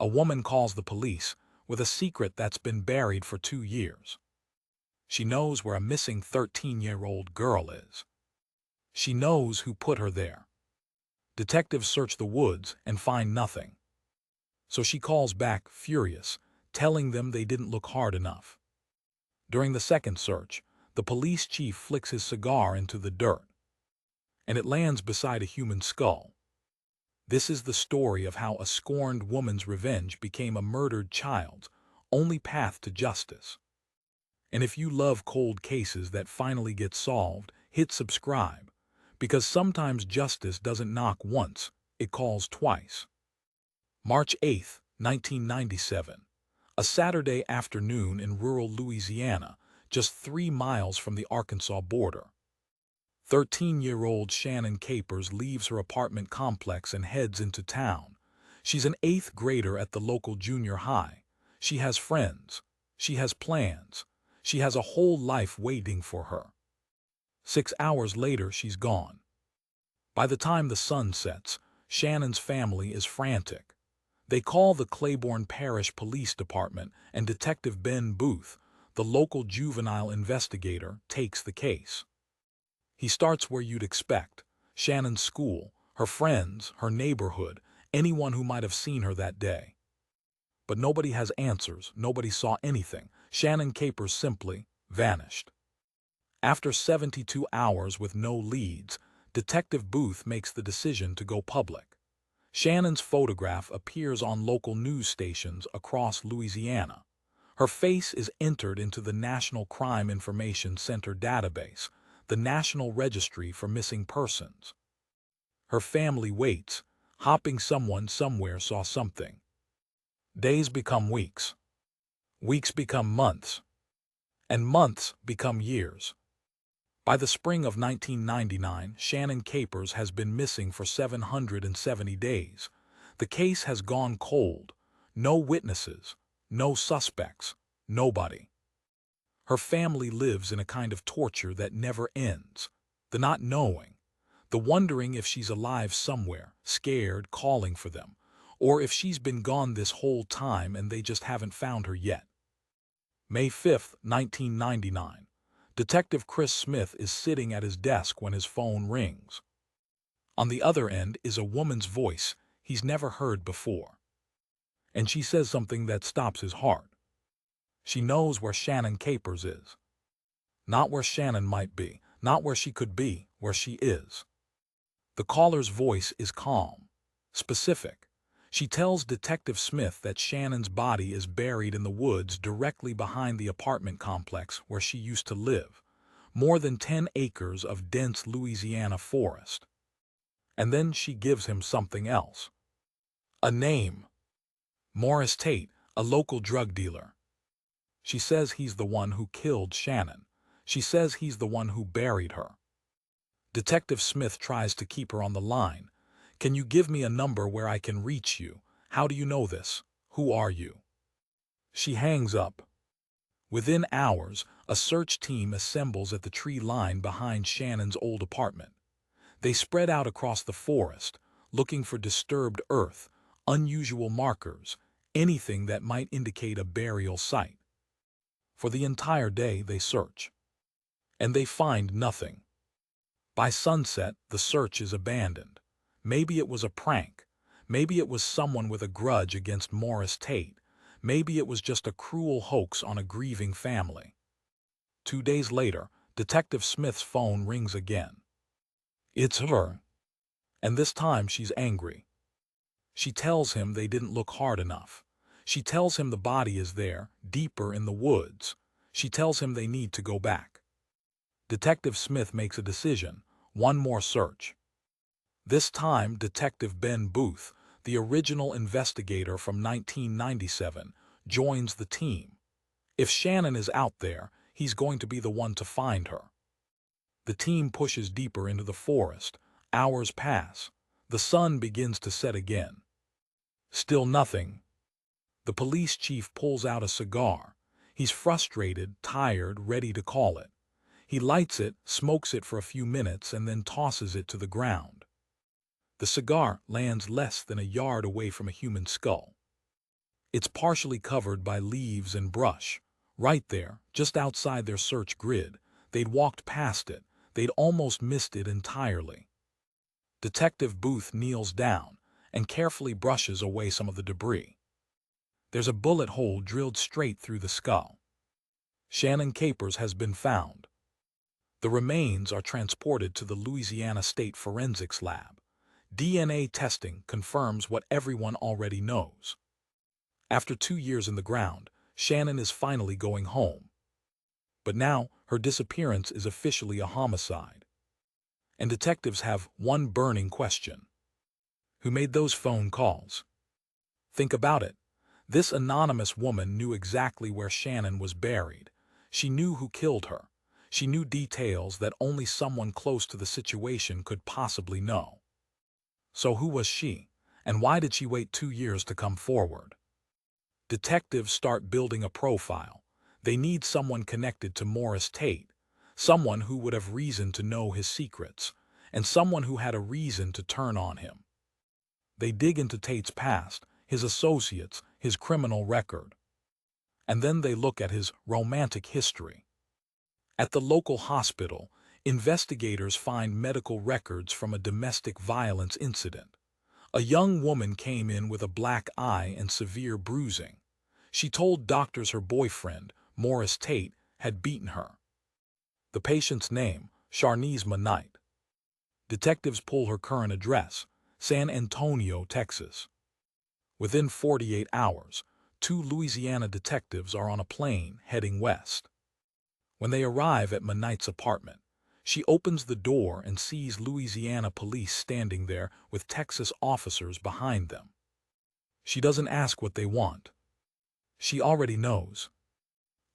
A woman calls the police with a secret that's been buried for 2 years. She knows where a missing 13-year-old girl is. She knows who put her there. Detectives search the woods and find nothing. So she calls back, furious, telling them they didn't look hard enough. During the second search, the police chief flicks his cigar into the dirt, and it lands beside a human skull. This is the story of how a scorned woman's revenge became a murdered child's only path to justice. And if you love cold cases that finally get solved, hit subscribe, because sometimes justice doesn't knock once, it calls twice. March 8, 1997. A Saturday afternoon in rural Louisiana, just 3 miles from the Arkansas border. 13-year-old Shannon Capers leaves her apartment complex and heads into town. She's an 8th grader at the local junior high. She has friends. She has plans. She has a whole life waiting for her. 6 hours later, she's gone. By the time the sun sets, Shannon's family is frantic. They call the Claiborne Parish Police Department, and Detective Ben Booth, the local juvenile investigator, takes the case. He starts where you'd expect: Shannon's school, her friends, her neighborhood, anyone who might have seen her that day. But nobody has answers, nobody saw anything. Shannon Capers simply vanished. After 72 hours with no leads, Detective Booth makes the decision to go public. Shannon's photograph appears on local news stations across Louisiana. Her face is entered into the National Crime Information Center database, the National Registry for Missing Persons. Her family waits, hoping someone somewhere saw something. Days become weeks. Weeks become months. And months become years. By the spring of 1999, Shannon Capers has been missing for 770 days. The case has gone cold. No witnesses, no suspects, nobody. Her family lives in a kind of torture that never ends. The not knowing, the wondering if she's alive somewhere, scared, calling for them, or if she's been gone this whole time and they just haven't found her yet. May 5, 1999. Detective Chris Smith is sitting at his desk when his phone rings. On the other end is a woman's voice he's never heard before. And she says something that stops his heart. She knows where Shannon Capers is. Not where Shannon might be, not where she could be, where she is. The caller's voice is calm, specific. She tells Detective Smith that Shannon's body is buried in the woods directly behind the apartment complex where she used to live, more than 10 acres of dense Louisiana forest. And then she gives him something else. A name. Maurice Tate, a local drug dealer. She says he's the one who killed Shannon. She says he's the one who buried her. Detective Smith tries to keep her on the line. Can you give me a number where I can reach you? How do you know this? Who are you? She hangs up. Within hours, a search team assembles at the tree line behind Shannon's old apartment. They spread out across the forest, looking for disturbed earth, unusual markers, anything that might indicate a burial site. For the entire day they search. And they find nothing. By sunset, the search is abandoned. Maybe it was a prank. Maybe it was someone with a grudge against Maurice Tate. Maybe it was just a cruel hoax on a grieving family. 2 days later, Detective Smith's phone rings again. It's her. And this time she's angry. She tells him they didn't look hard enough. She tells him the body is there, deeper in the woods. She tells him they need to go back. Detective Smith makes a decision: one more search. This time, Detective Ben Booth, the original investigator from 1997, joins the team. If Shannon is out there, he's going to be the one to find her. The team pushes deeper into the forest. Hours pass. The sun begins to set again. Still nothing. The police chief pulls out a cigar. He's frustrated, tired, ready to call it. He lights it, smokes it for a few minutes, and then tosses it to the ground. The cigar lands less than a yard away from a human skull. It's partially covered by leaves and brush. Right there, just outside their search grid, they'd walked past it. They'd almost missed it entirely. Detective Booth kneels down and carefully brushes away some of the debris. There's a bullet hole drilled straight through the skull. Shannon Capers has been found. The remains are transported to the Louisiana State Forensics Lab. DNA testing confirms what everyone already knows. After 2 years in the ground, Shannon is finally going home. But now, her disappearance is officially a homicide. And detectives have one burning question. Who made those phone calls? Think about it. This anonymous woman knew exactly where Shannon was buried. She knew who killed her. She knew details that only someone close to the situation could possibly know. So who was she, and why did she wait 2 years to come forward? Detectives start building a profile. They need someone connected to Maurice Tate, someone who would have reason to know his secrets, and someone who had a reason to turn on him. They dig into Tate's past, his associates, his criminal record. And then they look at his romantic history. At the local hospital, investigators find medical records from a domestic violence incident. A young woman came in with a black eye and severe bruising. She told doctors her boyfriend, Maurice Tate, had beaten her. The patient's name, Shannon Capers. Detectives pull her current address, San Antonio, Texas. Within 48 hours, 2 Louisiana detectives are on a plane heading west. When they arrive at Manite's apartment, she opens the door and sees Louisiana police standing there with Texas officers behind them. She doesn't ask what they want. She already knows.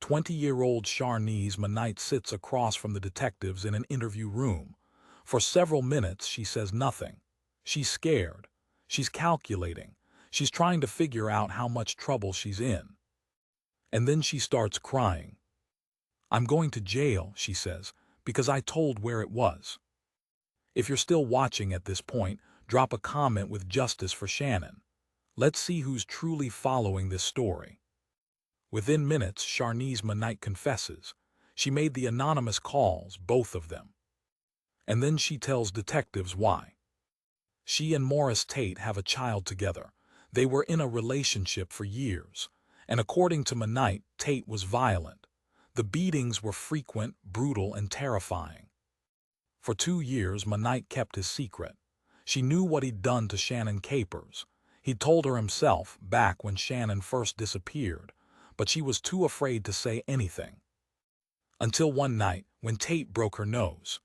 20-year-old Shannon Capers sits across from the detectives in an interview room. For several minutes she says nothing. She's scared. She's calculating. She's trying to figure out how much trouble she's in. And then she starts crying. "I'm going to jail," she says, "because I told where it was." If you're still watching at this point, drop a comment with justice for Shannon. Let's see who's truly following this story. Within minutes, Shannon Capers confesses. She made the anonymous calls, both of them. And then she tells detectives why. She and Maurice Tate have a child together. They were in a relationship for years. And according to Capers, Tate was violent. The beatings were frequent, brutal, and terrifying. For 2 years, Capers kept his secret. She knew what he'd done to Shannon Capers. He'd told her himself back when Shannon first disappeared, but she was too afraid to say anything. Until one night, when Tate broke her nose.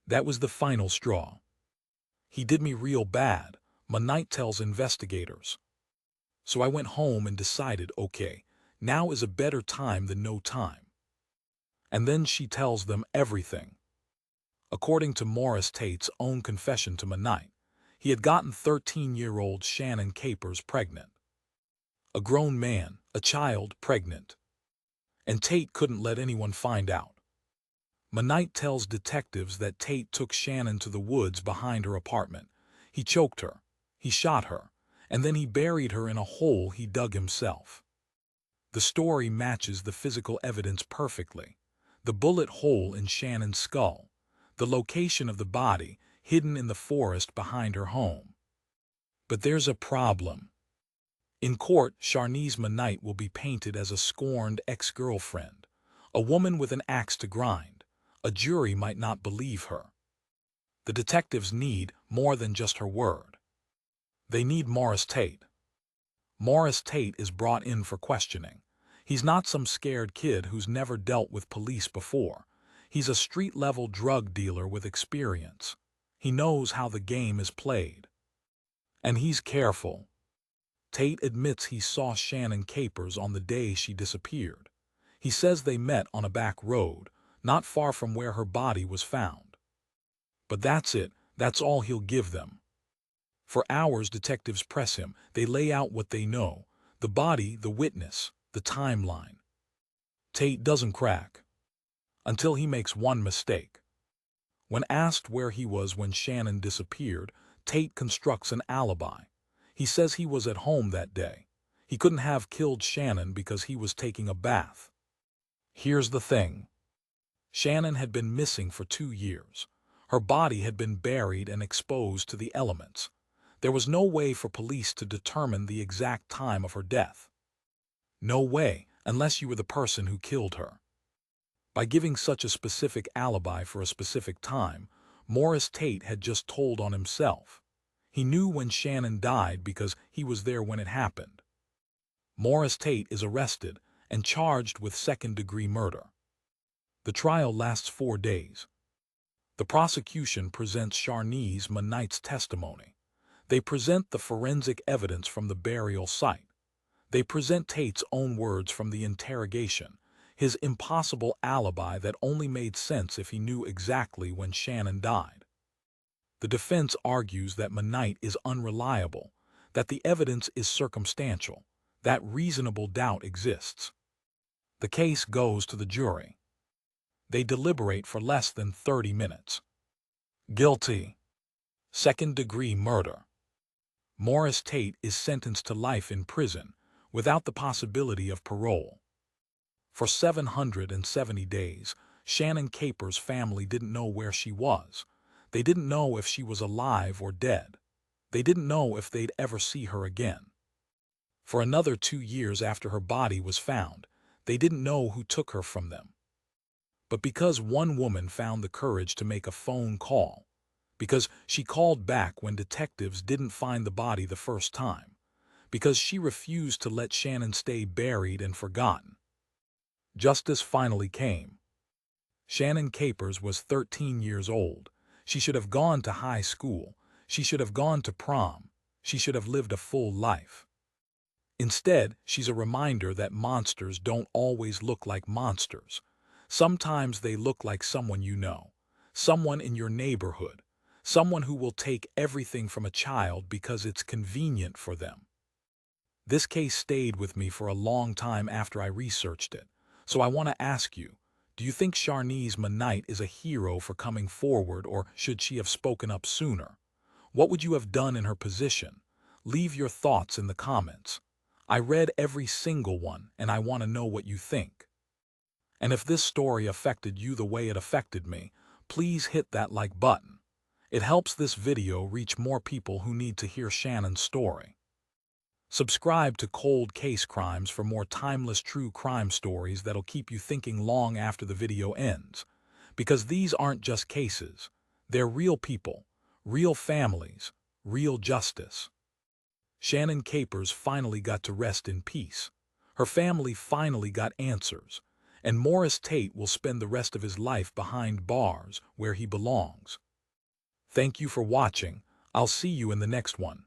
That was the final straw. "He did me real bad," Capers tells investigators. "So I went home and decided, okay, now is a better time than no time." And then she tells them everything. According to Maurice Tate's own confession to Capers, he had gotten 13-year-old Shannon Capers pregnant. A grown man, a child, pregnant. And Tate couldn't let anyone find out. Capers tells detectives that Tate took Shannon to the woods behind her apartment. He choked her, he shot her, and then he buried her in a hole he dug himself. The story matches the physical evidence perfectly. The bullet hole in Shannon's skull, the location of the body hidden in the forest behind her home. But there's a problem. In court, Shannon Capers will be painted as a scorned ex-girlfriend, a woman with an axe to grind. A jury might not believe her. The detectives need more than just her word. They need Maurice Tate. Maurice Tate is brought in for questioning. He's not some scared kid who's never dealt with police before. He's a street-level drug dealer with experience. He knows how the game is played. And he's careful. Tate admits he saw Shannon Capers on the day she disappeared. He says they met on a back road, not far from where her body was found. But that's it. That's all he'll give them. For hours, detectives press him. They lay out what they know: the body, the witness, the timeline. Tate doesn't crack. Until he makes one mistake. When asked where he was when Shannon disappeared, Tate constructs an alibi. He says he was at home that day. He couldn't have killed Shannon because he was taking a bath. Here's the thing. Shannon had been missing for 2 years. Her body had been buried and exposed to the elements. There was no way for police to determine the exact time of her death. No way, unless you were the person who killed her. By giving such a specific alibi for a specific time, Maurice Tate had just told on himself. He knew when Shannon died because he was there when it happened. Maurice Tate is arrested and charged with second-degree murder. The trial lasts 4 days. The prosecution presents Sharnice Knight's testimony. They present the forensic evidence from the burial site. They present Tate's own words from the interrogation, his impossible alibi that only made sense if he knew exactly when Shannon died. The defense argues that Knight is unreliable, that the evidence is circumstantial, that reasonable doubt exists. The case goes to the jury. They deliberate for less than 30 minutes. Guilty. Second-degree murder. Maurice Tate is sentenced to life in prison without the possibility of parole. For 770 days, Shannon Capers' family didn't know where she was. They didn't know if she was alive or dead. They didn't know if they'd ever see her again. For another 2 years after her body was found, they didn't know who took her from them. But because one woman found the courage to make a phone call, because she called back when detectives didn't find the body the first time, because she refused to let Shannon stay buried and forgotten, justice finally came. Shannon Capers was 13 years old. She should have gone to high school. She should have gone to prom. She should have lived a full life. Instead, she's a reminder that monsters don't always look like monsters. Sometimes they look like someone you know, someone in your neighborhood, someone who will take everything from a child because it's convenient for them. This case stayed with me for a long time after I researched it, so I want to ask you, do you think Sharnice Knight is a hero for coming forward, or should she have spoken up sooner? What would you have done in her position? Leave your thoughts in the comments. I read every single one, and I want to know what you think. And if this story affected you the way it affected me, please hit that like button. It helps this video reach more people who need to hear Shannon's story. Subscribe to Cold Case Crimes for more timeless true crime stories that'll keep you thinking long after the video ends. Because these aren't just cases. They're real people, real families, real justice. Shannon Capers finally got to rest in peace. Her family finally got answers. And Maurice Tate will spend the rest of his life behind bars where he belongs. Thank you for watching. I'll see you in the next one.